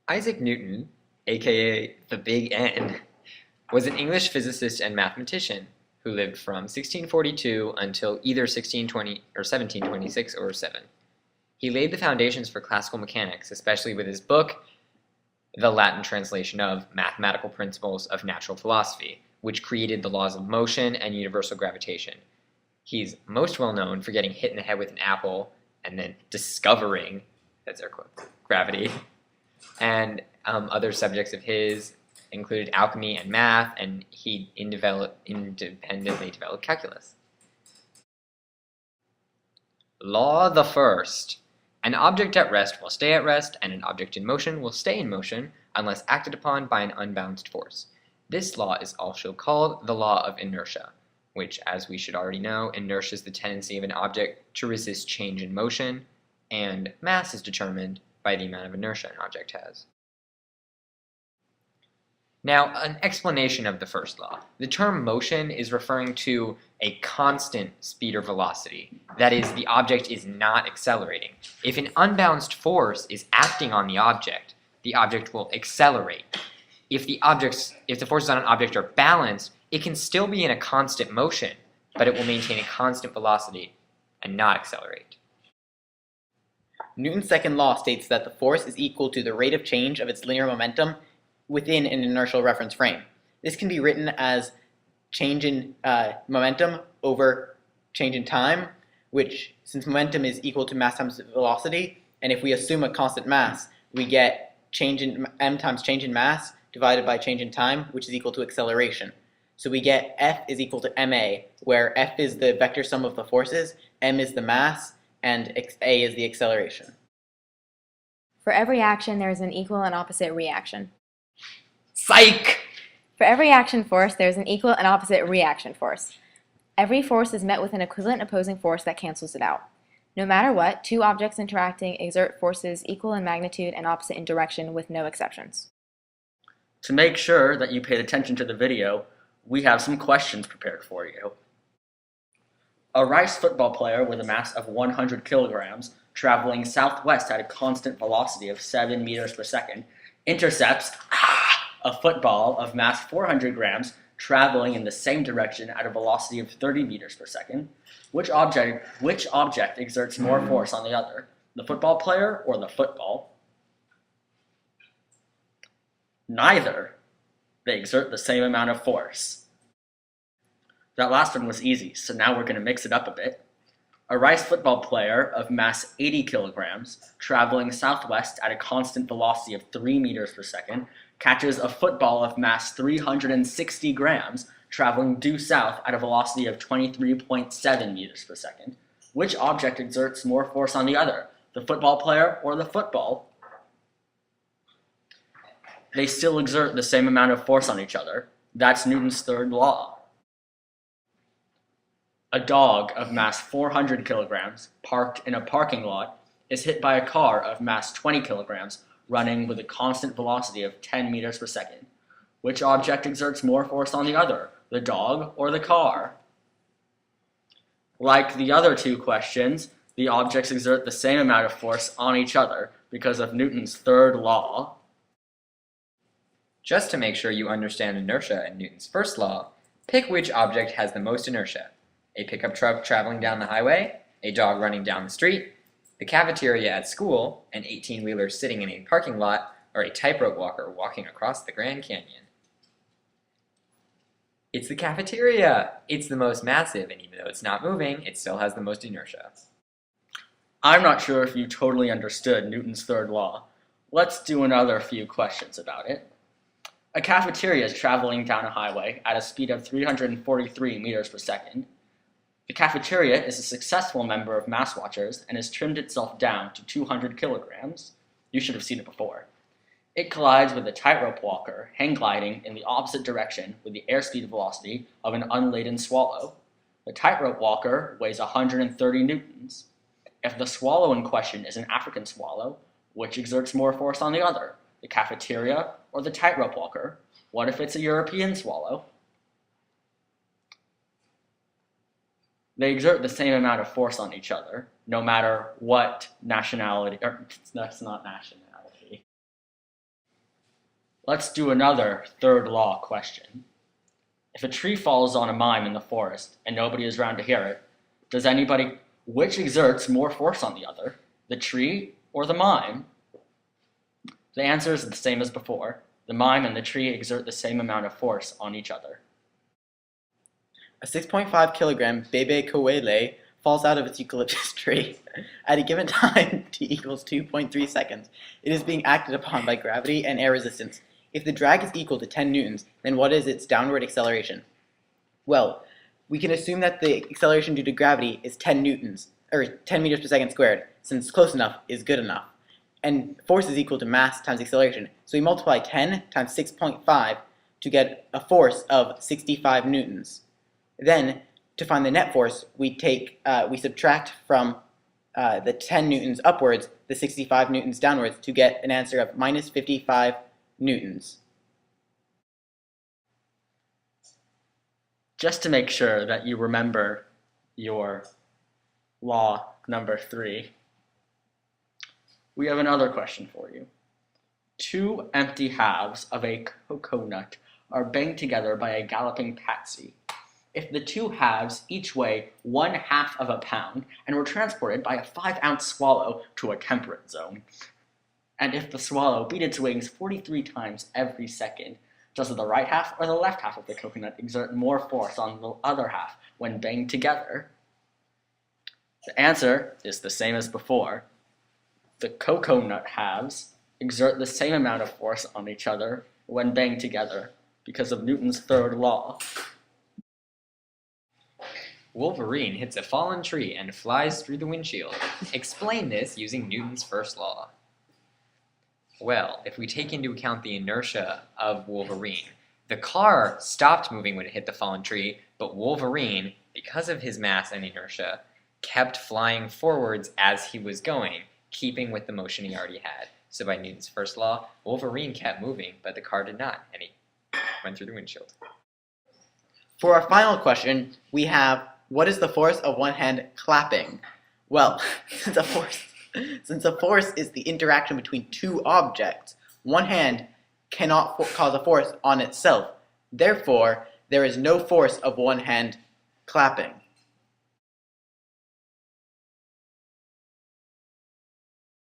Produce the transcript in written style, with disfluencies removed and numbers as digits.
Isaac Newton, aka the Big N, was an English physicist and mathematician who lived from 1642 until either 1620 or 1726 or 7. He laid the foundations for classical mechanics, especially with his book, the Latin translation of Mathematical Principles of Natural Philosophy, which created the laws of motion and universal gravitation. He's most well known for getting hit in the head with an apple and then discovering, that's air quotes, gravity. And other subjects of his included alchemy and math, and he independently developed calculus. Law the first. An object at rest will stay at rest, and an object in motion will stay in motion unless acted upon by an unbalanced force. This law is also called the law of inertia, which, as we should already know, inertia is the tendency of an object to resist change in motion, and mass is determined by the amount of inertia an object has. Now, an explanation of the first law. The term motion is referring to a constant speed or velocity. That is, the object is not accelerating. If an unbalanced force is acting on the object will accelerate. If the forces on an object are balanced, it can still be in a constant motion, but it will maintain a constant velocity and not accelerate. Newton's second law states that the force is equal to the rate of change of its linear momentum within an inertial reference frame. This can be written as change in momentum over change in time, which, since momentum is equal to mass times velocity, and if we assume a constant mass, we get change in m times change in mass divided by change in time, which is equal to acceleration. So we get F is equal to ma, where F is the vector sum of the forces, m is the mass, and a is the acceleration. For every action, there is an equal and opposite reaction. Psych! For every action force, there is an equal and opposite reaction force. Every force is met with an equivalent opposing force that cancels it out. No matter what, two objects interacting exert forces equal in magnitude and opposite in direction with no exceptions. To make sure that you paid attention to the video, we have some questions prepared for you. A rice football player with a mass of 100 kilograms, traveling southwest at a constant velocity of 7 meters per second, intercepts a football of mass 400 grams traveling in the same direction at a velocity of 30 meters per second. Which object exerts more force on the other, the football player or the football? Neither. They exert the same amount of force. That last one was easy, so now we're going to mix it up a bit. A rice football player of mass 80 kilograms, traveling southwest at a constant velocity of 3 meters per second, catches a football of mass 360 grams, traveling due south at a velocity of 23.7 meters per second. Which object exerts more force on the other, the football player or the football? They still exert the same amount of force on each other. That's Newton's third law. A dog of mass 400 kilograms, parked in a parking lot, is hit by a car of mass 20 kilograms, running with a constant velocity of 10 meters per second. Which object exerts more force on the other, the dog or the car? Like the other two questions, the objects exert the same amount of force on each other because of Newton's third law. Just to make sure you understand inertia and Newton's first law, pick which object has the most inertia. A pickup truck traveling down the highway, a dog running down the street, the cafeteria at school, an 18-wheeler sitting in a parking lot, or a tightrope walker walking across the Grand Canyon. It's the cafeteria! It's the most massive, and even though it's not moving, it still has the most inertia. I'm not sure if you totally understood Newton's third law. Let's do another few questions about it. A cafeteria is traveling down a highway at a speed of 343 meters per second. The cafeteria is a successful member of Mass Watchers and has trimmed itself down to 200 kilograms. You should have seen it before. It collides with a tightrope walker, hang gliding in the opposite direction with the airspeed velocity of an unladen swallow. The tightrope walker weighs 130 newtons. If the swallow in question is an African swallow, which exerts more force on the other, the cafeteria or the tightrope walker? What if it's a European swallow? They exert the same amount of force on each other, no matter what nationality, or that's not nationality. Let's do another third law question. If a tree falls on a mime in the forest and nobody is around to hear it, which exerts more force on the other, the tree or the mime? The answer is the same as before. The mime and the tree exert the same amount of force on each other. A 6.5 kilogram bebe koele falls out of its eucalyptus tree. At a given time, t equals 2.3 seconds. It is being acted upon by gravity and air resistance. If the drag is equal to 10 newtons, then what is its downward acceleration? Well, we can assume that the acceleration due to gravity is 10 newtons, or 10 meters per second squared, since close enough is good enough. And force is equal to mass times acceleration. So we multiply 10 times 6.5 to get a force of 65 newtons. Then, to find the net force, we subtract from the 10 newtons upwards the 65 newtons downwards to get an answer of minus 55 newtons. Just to make sure that you remember your law number 3, we have another question for you. Two empty halves of a coconut are banged together by a galloping patsy. If the two halves each weigh 1/2 of a pound and were transported by a 5-ounce swallow to a temperate zone, and if the swallow beat its wings 43 times every second, does the right half or the left half of the coconut exert more force on the other half when banged together? The answer is the same as before. The coconut halves exert the same amount of force on each other when banged together because of Newton's third law. Wolverine hits a fallen tree and flies through the windshield. Explain this using Newton's first law. Well, if we take into account the inertia of Wolverine, the car stopped moving when it hit the fallen tree, but Wolverine, because of his mass and inertia, kept flying forwards as he was going, keeping with the motion he already had. So by Newton's first law, Wolverine kept moving, but the car did not, and he went through the windshield. For our final question, we have, what is the force of one hand clapping? Well, since a force is the interaction between two objects, one hand cannot cause a force on itself. Therefore, there is no force of one hand clapping.